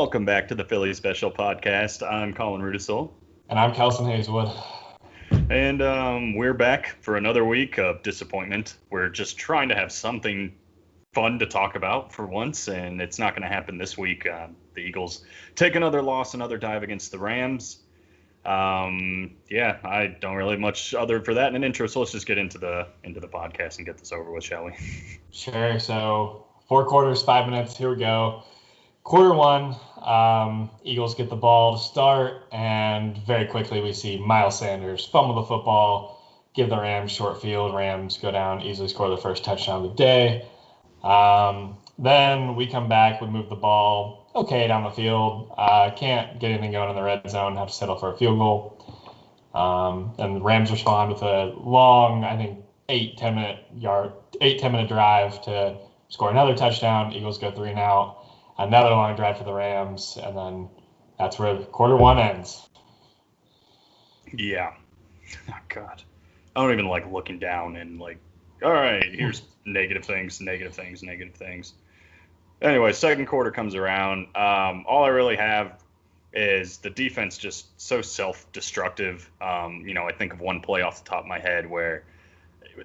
Welcome back to the Philly Special Podcast. I'm Colin Rudisell. And I'm Kelson Hazelwood. And we're back for another week of disappointment. We're just trying to have something fun to talk about for once, and it's not going to happen this week. The Eagles take another loss, another dive against the Rams. I don't really have much other for that in an intro, so let's just get into the podcast and get this over with, shall we? Sure. So 4 quarters, 5 minutes. Here we go. Quarter one, Eagles get the ball to start, and very quickly we see Miles Sanders fumble the football, give the Rams short field. Rams go down, easily score the first touchdown of the day. Then we come back, we move the ball down the field. Can't get anything going in the red zone, have to settle for a field goal. And the Rams respond with a long, I think, 8-10 minute drive to score another touchdown. Eagles go 3-and-out. Another long drive for the Rams, and then that's where quarter one ends. Yeah. Oh, God. I don't even like looking down and like, all right, here's negative things. Anyway, second quarter comes around. All I really have is the defense just so self-destructive. I think of one play off the top of my head where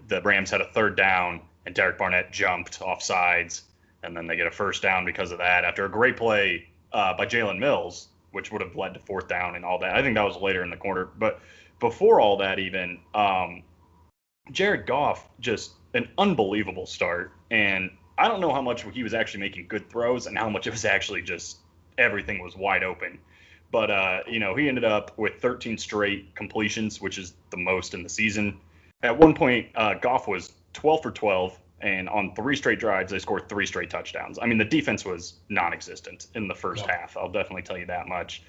the Rams had a third down and Derek Barnett jumped off sides. And then they get a first down because of that after a great play by Jalen Mills, which would have led to fourth down and all that. I think that was later in the quarter. But before all that even, Jared Goff, just an unbelievable start. And I don't know how much he was actually making good throws and how much it was actually just everything was wide open. But, he ended up with 13 straight completions, which is the most in the season. At one point, Goff was 12 for 12. And on 3 straight drives, they scored 3 straight touchdowns. I mean, the defense was non-existent in the first half. I'll definitely tell you that much.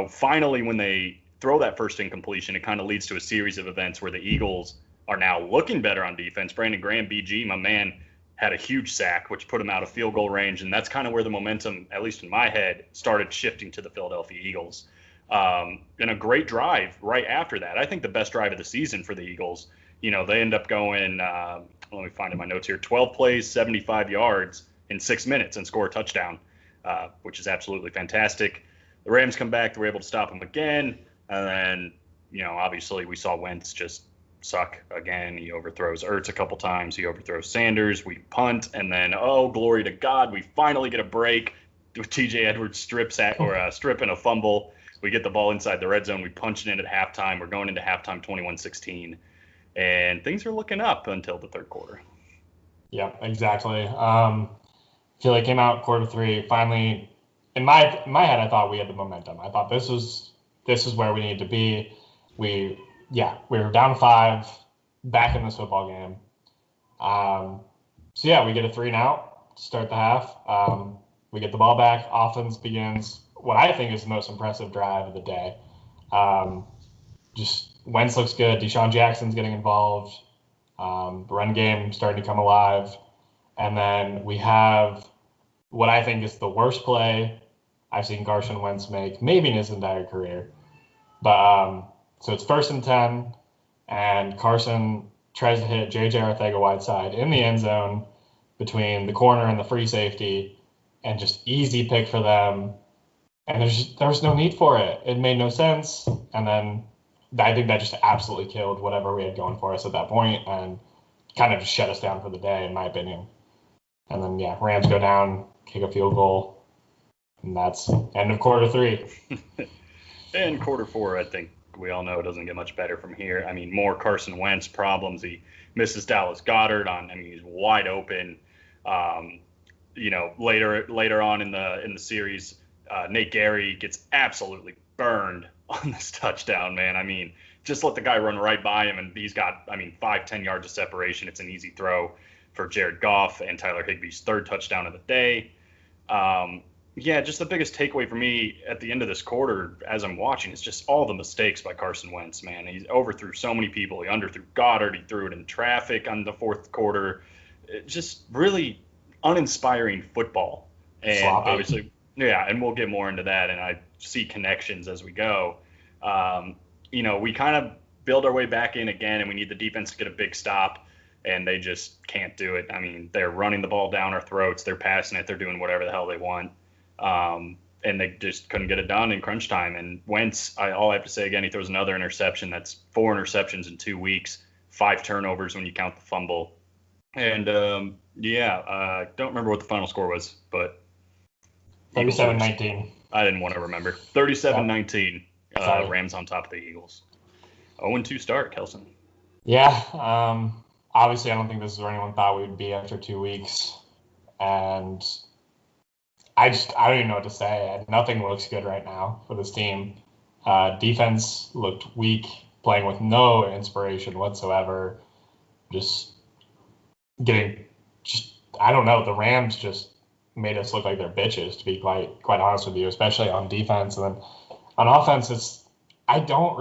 Finally, when they throw that first incompletion, it kind of leads to a series of events where the Eagles are now looking better on defense. Brandon Graham, BG, my man, had a huge sack, which put him out of field goal range. And that's kind of where the momentum, at least in my head, started shifting to the Philadelphia Eagles. And a great drive right after that. I think the best drive of the season for the Eagles. They end up going, let me find in my notes here, 12 plays, 75 yards in 6 minutes and score a touchdown, which is absolutely fantastic. The Rams come back. They were able to stop them again. And then, obviously we saw Wentz just suck again. He overthrows Ertz a couple times. He overthrows Sanders. We punt. And then, oh, glory to God, we finally get a break with TJ Edwards strip and a fumble. We get the ball inside the red zone. We punch it in at halftime. We're going into halftime 21-16. And things are looking up until the third quarter. Yeah, exactly. I feel like came out quarter 3. Finally, in my head, I thought we had the momentum. I thought this is where we need to be. We were down 5, back in this football game. We get a 3-and-out to start the half. We get the ball back. Offense begins what I think is the most impressive drive of the day. Wentz looks good. Deshaun Jackson's getting involved. The run game starting to come alive. And then we have what I think is the worst play I've seen Carson Wentz make, maybe in his entire career. But so it's 1st and 10, and Carson tries to hit J.J. Arcega wide side in the end zone between the corner and the free safety, and just easy pick for them. And there was no need for it. It made no sense. And then I think that just absolutely killed whatever we had going for us at that point and kind of just shut us down for the day, in my opinion. And then, Rams go down, kick a field goal, and that's end of quarter 3. And quarter 4, I think we all know it doesn't get much better from here. I mean, more Carson Wentz problems. He misses Dallas Goedert he's wide open. Later on in the series, Nate Gary gets absolutely burned on this touchdown, man. I mean, just let the guy run right by him, and he's got, 5-10 yards of separation. It's an easy throw for Jared Goff and Tyler Higbee's 3rd touchdown of the day. Just the biggest takeaway for me at the end of this quarter as I'm watching is just all the mistakes by Carson Wentz, man. He overthrew so many people. He underthrew Goddard. He threw it in traffic on the 4th quarter. Just really uninspiring football. And Sloppy. Obviously, and we'll get more into that, and I see connections as we go. We kind of build our way back in again, and we need the defense to get a big stop, and they just can't do it. I mean, they're running the ball down our throats. They're passing it. They're doing whatever the hell they want. And they just couldn't get it done in crunch time. And Wentz, all I have to say again, he throws another interception. That's 4 interceptions in 2 weeks, 5 turnovers when you count the fumble. And don't remember what the final score was, but 37-19. I didn't want to remember. 37-19. Rams on top of the Eagles. 0-2 start, Kelson. Yeah. Obviously, I don't think this is where anyone thought we would be after 2 weeks. And I don't even know what to say. Nothing looks good right now for this team. Defense looked weak, playing with no inspiration whatsoever. I don't know. The Rams just made us look like they're bitches, to be quite honest with you, especially on defense. And then on offense, I don't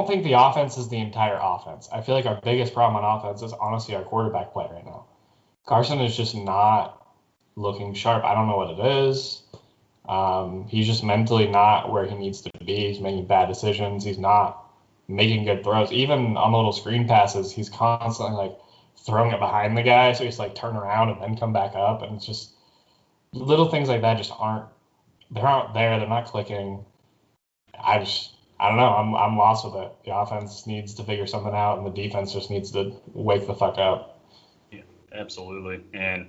think the offense is the entire offense. I feel like our biggest problem on offense is honestly our quarterback play right now. Carson is just not looking sharp. I don't know what it is. He's just mentally not where he needs to be. He's making bad decisions. He's not making good throws. Even on little screen passes, he's constantly like throwing it behind the guy. So he's like turn around and then come back up. And it's just little things like that just aren't there. They're not clicking. I don't know. I'm lost with it. The offense needs to figure something out, and the defense just needs to wake the fuck up. Yeah, absolutely. And,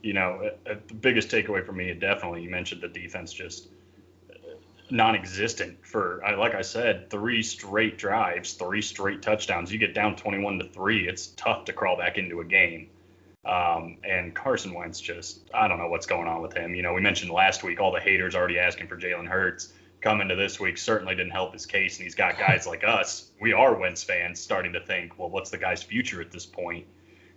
the biggest takeaway for me, definitely, you mentioned the defense just non-existent for, like I said, 3 straight drives, 3 straight touchdowns. You get down 21-3, it's tough to crawl back into a game. And Carson Wentz I don't know what's going on with him. We mentioned last week all the haters already asking for Jalen Hurts. Coming to this week certainly didn't help his case, and he's got guys like us. We are Wentz fans starting to think, well, what's the guy's future at this point?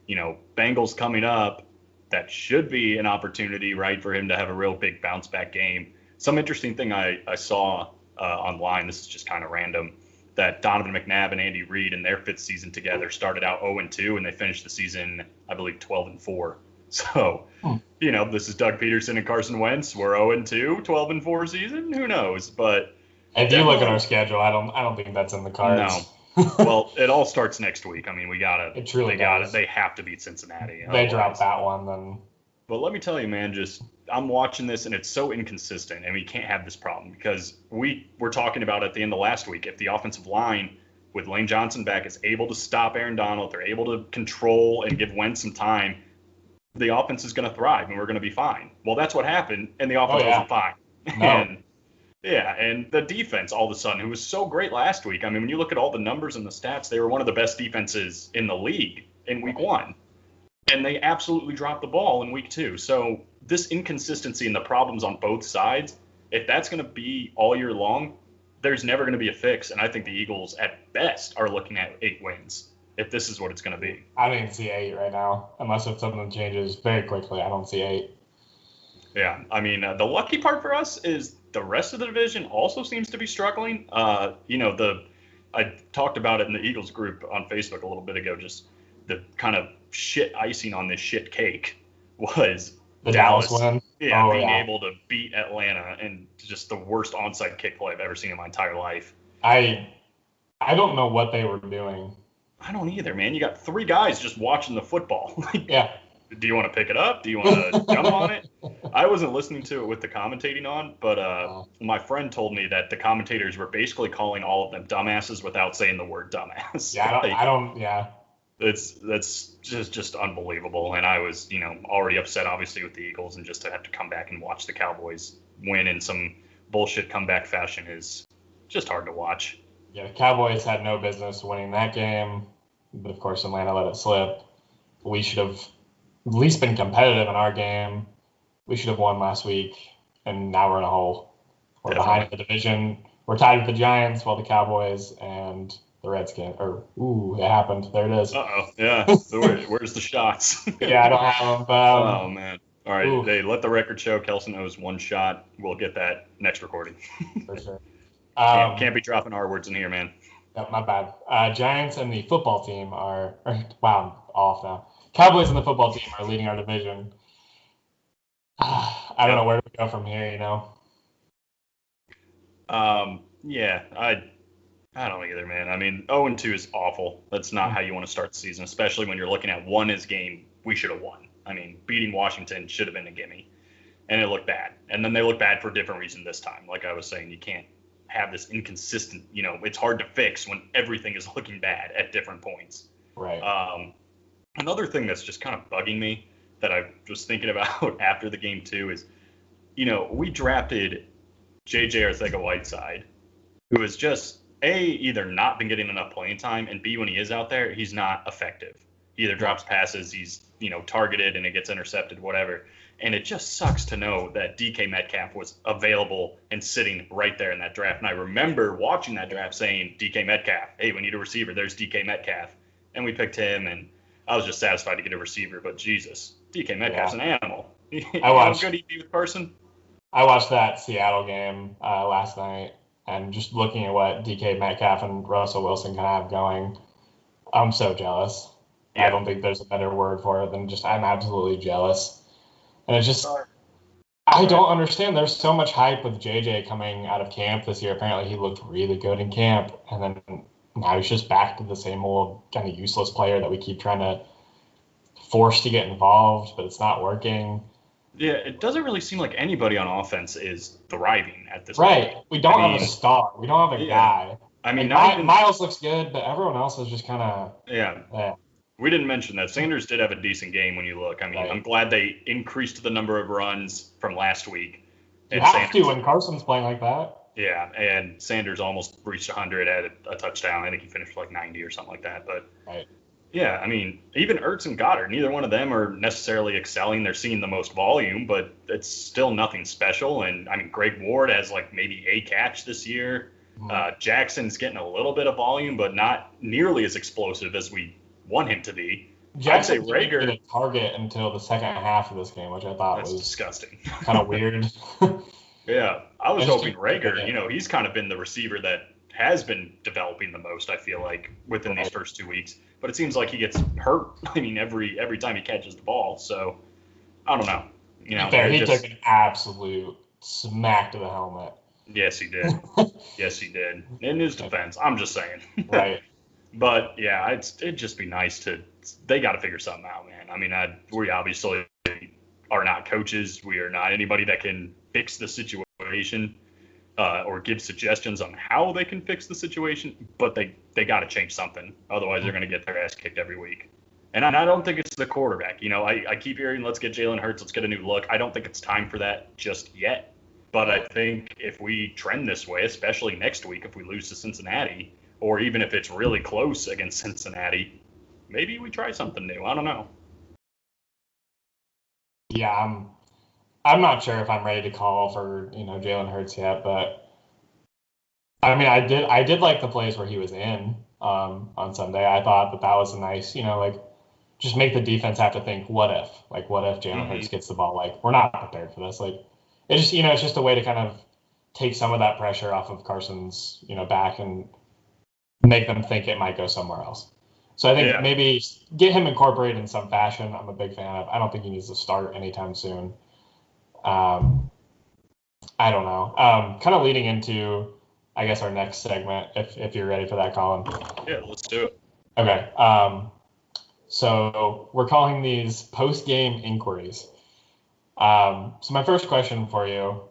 Bengals coming up, that should be an opportunity, right, for him to have a real big bounce back game. Some interesting thing I saw online, this is just kind of random, that Donovan McNabb and Andy Reid in their 5th season together started out 0-2, and they finished the season, I believe, 12-4. So, this is Doug Peterson and Carson Wentz. We're 0-2, 12-4 season. Who knows? But if you look at our schedule, I don't think that's in the cards. No. Well, it all starts next week. I mean, we gotta. It truly does. They have to beat Cincinnati. They drop that one, then. But let me tell you, man, I'm watching this, and it's so inconsistent, and we can't have this problem because we were talking about at the end of last week, if the offensive line with Lane Johnson back is able to stop Aaron Donald, they're able to control and give Wentz some time, the offense is going to thrive, and we're going to be fine. Well, that's what happened, and the offense wasn't fine. No. And the defense, all of a sudden, who was so great last week, I mean, when you look at all the numbers and the stats, they were one of the best defenses in the league in week 1. And they absolutely dropped the ball in week 2. So this inconsistency and the problems on both sides, if that's going to be all year long, there's never going to be a fix. And I think the Eagles, at best, are looking at 8 wins if this is what it's going to be. I don't even see 8 right now, unless if something changes very quickly. I don't see 8. Yeah, I mean, the lucky part for us is the rest of the division also seems to be struggling. I talked about it in the Eagles group on Facebook a little bit ago, just the kind of shit icing on this shit cake was the Dallas win. Yeah, being able to beat Atlanta and just the worst onside kick play I've ever seen in my entire life. I don't know what they were doing. I don't either, man. You got 3 guys just watching the football. Yeah. Do you want to pick it up? Do you want to jump on it? I wasn't listening to it with the commentating on, but my friend told me that the commentators were basically calling all of them dumbasses without saying the word dumbass. Yeah, That's just unbelievable. And I was, already upset, obviously, with the Eagles, and just to have to come back and watch the Cowboys win in some bullshit comeback fashion is just hard to watch. Yeah, the Cowboys had no business winning that game, but of course Atlanta let it slip. We should have at least been competitive in our game. We should have won last week, and now we're in a hole. We're behind in the division. We're tied with the Giants, while the Cowboys and the Redskins. It happened. There it is. Uh-oh. Yeah. Where's the shots? Yeah, I don't have them. Oh, man. All right. Hey, let the record show Kelson owes 1 shot. We'll get that next recording. For sure. Can't be dropping R words in here, man. My bad. Giants and the football team are wow, I'm off now. Cowboys and the football team are leading our division. I don't know where to go from here, Yeah, I don't either, man. I mean, 0-2 is awful. That's not how you want to start the season, especially when you're looking at 1 is game we should have won. I mean, beating Washington should have been a gimme, and it looked bad. And then they look bad for a different reason this time. Like I was saying, you can't have this inconsistent, it's hard to fix when everything is looking bad at different points. Right. Another thing that's just kind of bugging me that I was thinking about after the game too is, we drafted J.J. Arcega-Whiteside, who has just, A, either not been getting enough playing time, and B, when he is out there, he's not effective. He either drops passes, he's, targeted and it gets intercepted, whatever. And it just sucks to know that DK Metcalf was available and sitting right there in that draft. And I remember watching that draft saying, DK Metcalf, hey, we need a receiver. There's DK Metcalf. And we picked him, and I was just satisfied to get a receiver. But Jesus, DK Metcalf's an animal. How good he'd be with Carson? I watched that Seattle game last night, and just looking at what DK Metcalf and Russell Wilson can have going, I'm so jealous. Yeah. I don't think there's a better word for it than just I'm absolutely jealous. And it's just, I don't understand. There's so much hype with JJ coming out of camp this year. Apparently he looked really good in camp, and then now he's just back to the same old kind of useless player that we keep trying to force to get involved, but it's not working. Yeah, it doesn't really seem like anybody on offense is thriving at this point. Right. We don't have a star. We don't have a guy. I mean, Miles looks good, but everyone else is just kind of We didn't mention that Sanders did have a decent game when you look. I mean, I'm glad they increased the number of runs from last week. You have to when Carson's playing like that. Yeah, and Sanders almost reached 100, had a touchdown. I think he finished like 90 or something like that. But yeah, I mean, even Ertz and Goddard, neither one of them are necessarily excelling. They're seeing the most volume, but it's still nothing special. And I mean, Greg Ward has like maybe a catch this year. Jackson's getting a little bit of volume, but not nearly as explosive as we want him to be. Jackson didn't get a target until the second half of this game, which I thought was disgusting. Kind of weird. Yeah, I was hoping Rager, he's kind of been the receiver that has been developing the most, I feel like, within these first 2 weeks. But it seems like he gets hurt, I mean, every time he catches the ball. So, I don't know. He took an absolute smack to the helmet. Yes, he did. Yes, he did. In his defense, I'm just saying. Right. But, yeah, it'd just be nice they got to figure something out, man. I mean, we obviously are not coaches. We are not anybody that can fix the situation or give suggestions on how they can fix the situation, but they got to change something. Otherwise, they're going to get their ass kicked every week. And I don't think it's the quarterback. I keep hearing, let's get Jalen Hurts, let's get a new look. I don't think it's time for that just yet. But I think if we trend this way, especially next week, if we lose to Cincinnati, or even if it's really close against Cincinnati, maybe we try something new. I don't know. Yeah, I'm not sure if I'm ready to call for Jalen Hurts yet, but I mean I did like the plays where he was in on Sunday. I thought that was a nice just make the defense have to think what if Jalen Hurts gets the ball, we're not prepared for this. It's just a way to kind of take some of that pressure off of Carson's back and make them think it might go somewhere else. So I think maybe get him incorporated in some fashion. I'm a big fan of. I don't think he needs to start anytime soon. I don't know. Kind of leading into, I guess, our next segment, if you're ready for that, Colin. Yeah, let's do it. Okay. So we're calling these post-game inquiries. So my first question for you,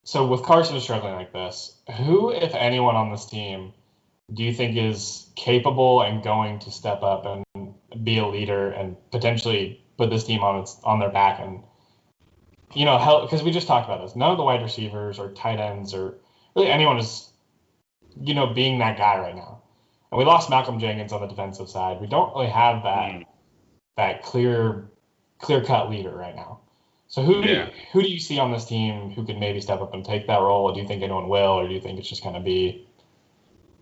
so with Carson struggling like this, who, if anyone on this team, do you think is capable and going to step up and be a leader and potentially put this team on their back and, help? Because we just talked about this. None of the wide receivers or tight ends or really anyone is, being that guy right now. And we lost Malcolm Jenkins on the defensive side. We don't really have that clear-cut leader right now. So who do you see on this team who could maybe step up and take that role? Or do you think anyone will, or do you think it's just going to be,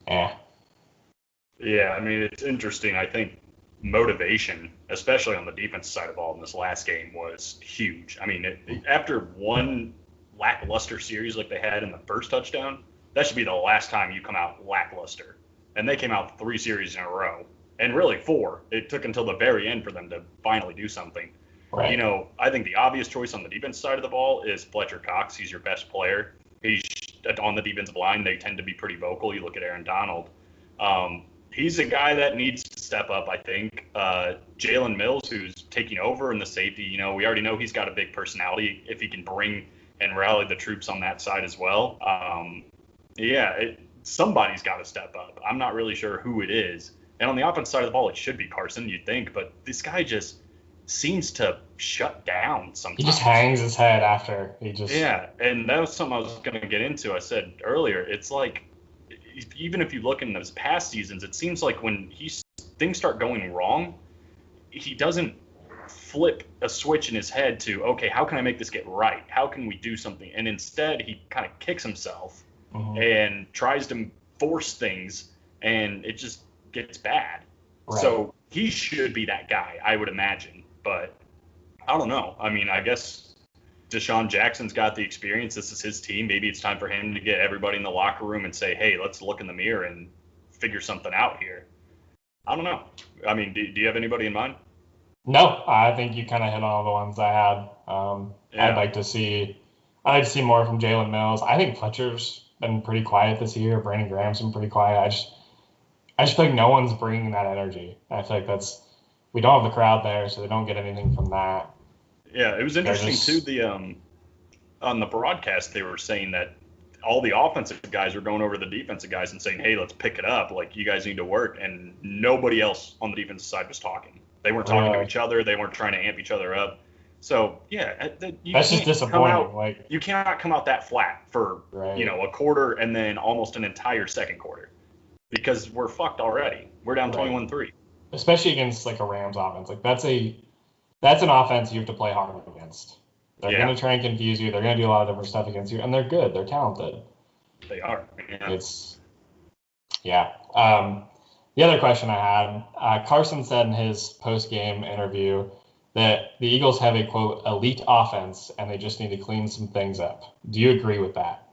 Yeah, I mean, it's interesting. I think motivation, especially on the defense side of the ball in this last game, was huge. I mean, after one lackluster series like they had in the first touchdown, that should be the last time you come out lackluster. And they came out 3 series in a row, and really 4. It took until the very end for them to finally do something. Right. I think the obvious choice on the defense side of the ball is Fletcher Cox. He's your best player. He's on the defensive line. They tend to be pretty vocal. You look at Aaron Donald. He's a guy that needs to step up, I think. Jalen Mills, who's taking over in the safety, we already know he's got a big personality if he can bring and rally the troops on that side as well. Somebody's got to step up. I'm not really sure who it is. And on the offense side of the ball, it should be Carson, you'd think. But this guy just seems to shut down sometimes. He just hangs his head after. Yeah, and that was something I was going to get into. I said earlier, it's like, even if you look in those past seasons, it seems like when things start going wrong, he doesn't flip a switch in his head to, okay, how can I make this get right? How can we do something? And instead, he kind of kicks himself and tries to force things, and it just gets bad. Right. So he should be that guy, I would imagine. But I don't know. I mean, I guess Deshaun Jackson's got the experience. This is his team. Maybe it's time for him to get everybody in the locker room and say, hey, let's look in the mirror and figure something out here. I don't know. I mean, do you have anybody in mind? No, I think you kind of hit on all the ones I had. I'd like to see more from Jalen Mills. I think Fletcher's been pretty quiet this year. Brandon Graham's been pretty quiet. I just feel like no one's bringing that energy. I feel like we don't have the crowd there, so they don't get anything from that. Yeah, it was interesting too. On the broadcast, they were saying that all the offensive guys were going over the defensive guys and saying, hey, let's pick it up. Like, you guys need to work. And nobody else on the defensive side was talking. They weren't talking to each other. They weren't trying to amp each other up. So, yeah. That's just disappointing. You cannot come out that flat for, a quarter and then almost an entire second quarter. Because we're fucked already. We're down 21-3. Especially against, a Rams offense. That's an offense you have to play hard against. They're going to try and confuse you. They're going to do a lot of different stuff against you. And they're good. They're talented. They are. Yeah. The other question I had, Carson said in his post-game interview that the Eagles have a, quote, elite offense, and they just need to clean some things up. Do you agree with that?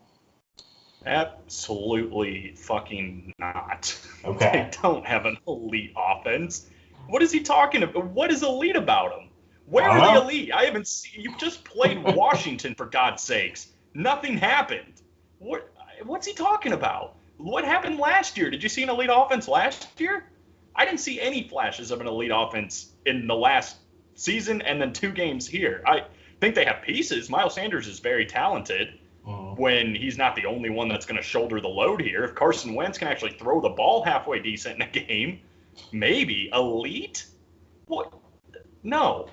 Absolutely fucking not. Okay. They don't have an elite offense. What is he talking about? What is elite about them? Where are the elite? I haven't seen. You just played Washington, for God's sakes. Nothing happened. What's he talking about? What happened last year? Did you see an elite offense last year? I didn't see any flashes of an elite offense in the last season and then 2 games here. I think they have pieces. Miles Sanders is very talented when he's not the only one that's going to shoulder the load here. If Carson Wentz can actually throw the ball halfway decent in a game, maybe. Elite? What? No,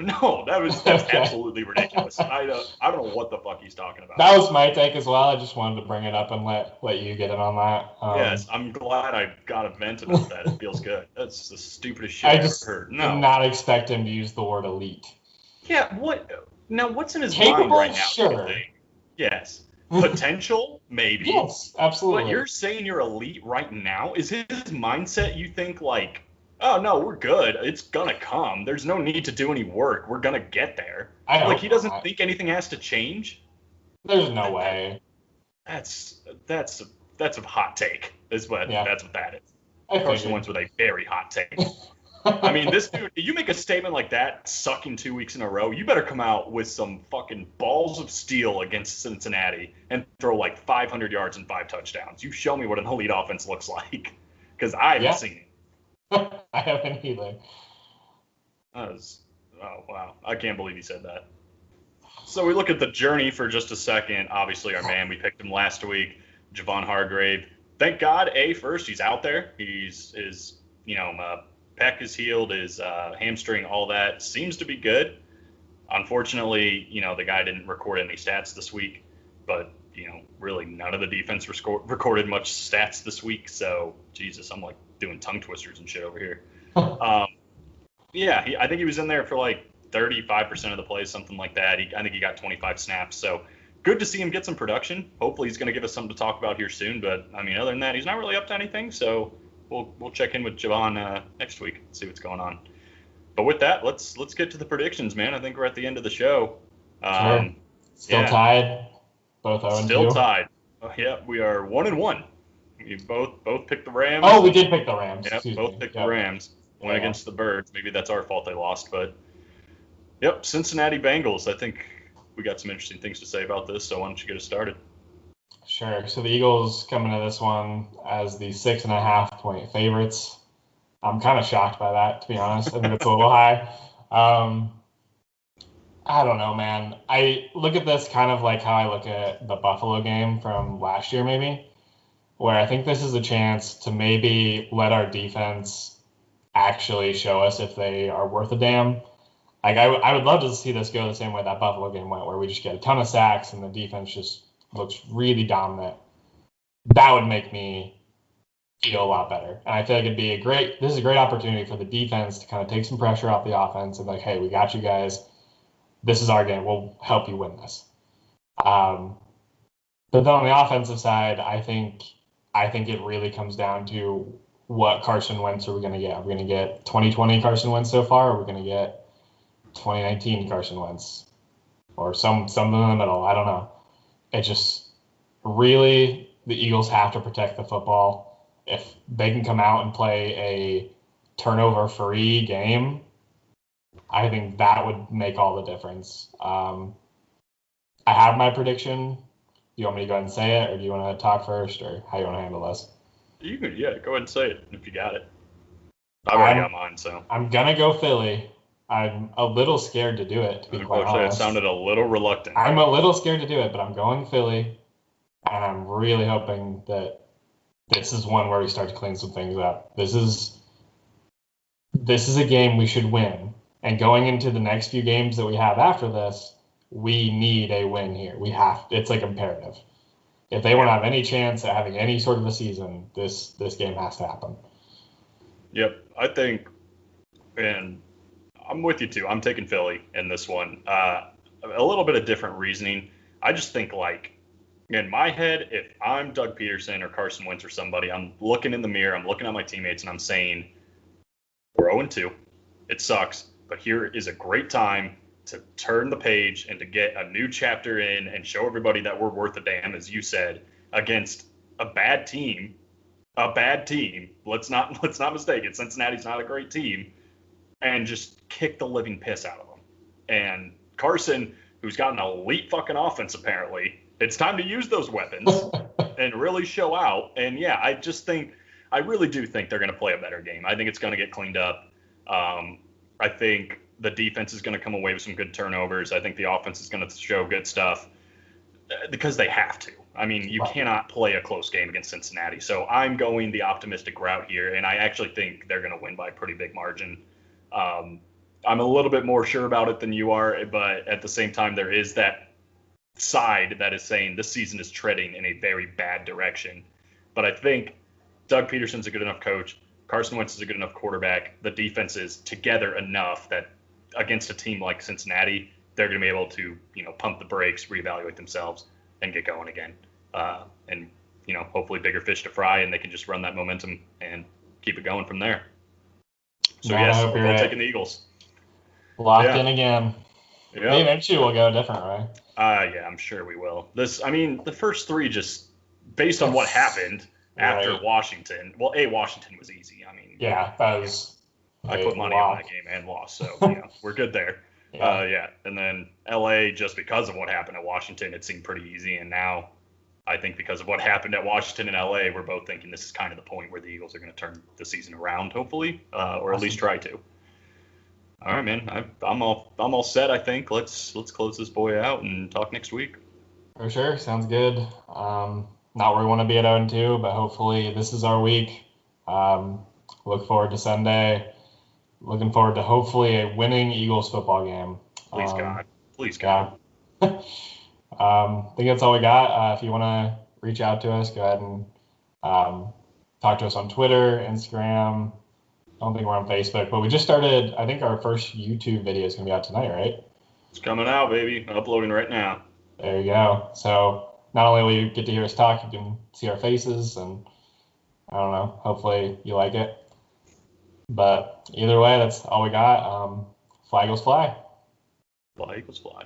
that's absolutely ridiculous. I don't know what the fuck he's talking about. That was my take as well. I just wanted to bring it up and let you get in on that. Yes, I'm glad I got a vent about that. It feels good. That's the stupidest shit I've ever heard. No. Did not expect him to use the word elite. Yeah, what's in his Capable, mind right now? Sure. Yes. Potential? Maybe. Yes, absolutely. But you're saying you're elite right now? Is his mindset, you think, oh, no, we're good. It's going to come. There's no need to do any work. We're going to get there. He doesn't think anything has to change? There's no way. That's a hot take. That's what that is. Carson Wentz with a very hot take. I mean, this dude, you make a statement like that, sucking 2 weeks in a row, you better come out with some fucking balls of steel against Cincinnati and throw 500 yards and 5 touchdowns. You show me what an elite offense looks like, because I haven't seen it. I haven't either. Oh, wow. I can't believe you said that. So we look at the journey for just a second. Obviously, our man, we picked him last week, Javon Hargrave. Thank God, first, he's out there. His pec is healed, his hamstring, all that seems to be good. Unfortunately, the guy didn't record any stats this week, but, really none of the defense recorded much stats this week. So, Jesus, I'm doing tongue twisters and shit over here. I think he was in there for 35% of the plays, something like that. I think he got 25 snaps. So good to see him get some production. Hopefully he's going to give us something to talk about here soon. But I mean, other than that, he's not really up to anything. So we'll check in with Javon next week and see what's going on. But with that, let's get to the predictions, man. I think we're at the end of the show. Sure. Still tied. Both 0-2. Still tied. Yeah, we are 1-1. We both picked the Rams. Oh, we did pick the Rams. Yep, both picked the Rams. Went against the Birds. Maybe that's our fault they lost, but yep, Cincinnati Bengals. I think we got some interesting things to say about this, so why don't you get us started? Sure. So the Eagles come into this one as the 6.5-point favorites. I'm kind of shocked by that, to be honest. I think it's a little high. I don't know, man. I look at this kind of like how I look at the Buffalo game from last year, maybe, where I think this is a chance to maybe let our defense actually show us if they are worth a damn. Like, I would love to see this go the same way that Buffalo game went, where we just get a ton of sacks and the defense just looks really dominant. That would make me feel a lot better. And I feel like this is a great opportunity for the defense to kind of take some pressure off the offense and like, hey, we got you guys. This is our game. We'll help you win this. But then on the offensive side, I think it really comes down to what Carson Wentz are we going to get? Are we going to get 2020 Carson Wentz so far? Or are we going to get 2019 Carson Wentz? Or something in the middle? I don't know. It just really, the Eagles have to protect the football. If they can come out and play a turnover-free game, I think that would make all the difference. I have my prediction. Do you want me to go ahead and say it, or do you want to talk first, or how you want to handle this? You can, go ahead and say it if you got it. I've already got mine, so. I'm going to go Philly. I'm a little scared to do it, to be quite honest. It sounded a little reluctant. I'm a little scared to do it, but I'm going Philly, and I'm really hoping that this is one where we start to clean some things up. This is a game we should win. And going into the next few games that we have after this, we need a win here. It's like imperative. If they want to have any chance at having any sort of a season, this game has to happen. Yep, I think, and I'm with you too. I'm taking Philly in this one. A little bit of different reasoning. I just think, like, in my head, if I'm Doug Peterson or Carson Wentz or somebody, I'm looking in the mirror, I'm looking at my teammates, and I'm saying, we're 0-2. It sucks. But here is a great time to turn the page and to get a new chapter in and show everybody that we're worth a damn, as you said, against a bad team. A bad team. Let's not mistake it. Cincinnati's not a great team, and just kick the living piss out of them. And Carson, who's got an elite fucking offense apparently, it's time to use those weapons and really show out. And yeah, I really do think they're going to play a better game. I think it's going to get cleaned up. I think the defense is going to come away with some good turnovers. I think the offense is going to show good stuff because they have to. I mean, you cannot play a close game against Cincinnati. So I'm going the optimistic route here, and I actually think they're going to win by a pretty big margin. I'm a little bit more sure about it than you are, but at the same time, there is that side that is saying this season is treading in a very bad direction. But I think Doug Peterson's a good enough coach. Carson Wentz is a good enough quarterback. The defense is together enough that against a team like Cincinnati, they're going to be able to, pump the brakes, reevaluate themselves, and get going again. And hopefully bigger fish to fry, and they can just run that momentum and keep it going from there. So yes, we're both taking the Eagles. Locked in again. Yeah. Eventually we'll go a different way. Yeah, I'm sure we will. The first three, just based on what happened after Washington. Well, Washington was easy. I mean, yeah, that was. I put money on that game and lost, so we're good there. Yeah. And then LA, just because of what happened at Washington, it seemed pretty easy. And now, I think because of what happened at Washington and LA, we're both thinking this is kind of the point where the Eagles are going to turn the season around, hopefully, or at least try to. All right, man. I'm all set. I think let's close this boy out and talk next week. For sure, sounds good. Not where we want to be at 0-2, but hopefully this is our week. Look forward to Sunday. Looking forward to hopefully a winning Eagles football game. Please God. I think that's all we got. If you want to reach out to us, go ahead and talk to us on Twitter, Instagram. I don't think we're on Facebook, but we just started. I think our first YouTube video is going to be out tonight, right? It's coming out, baby. Uploading right now. There you go. So not only will you get to hear us talk, you can see our faces, and I don't know. Hopefully you like it. But either way, that's all we got. Fly Eagles fly. Fly Eagles fly.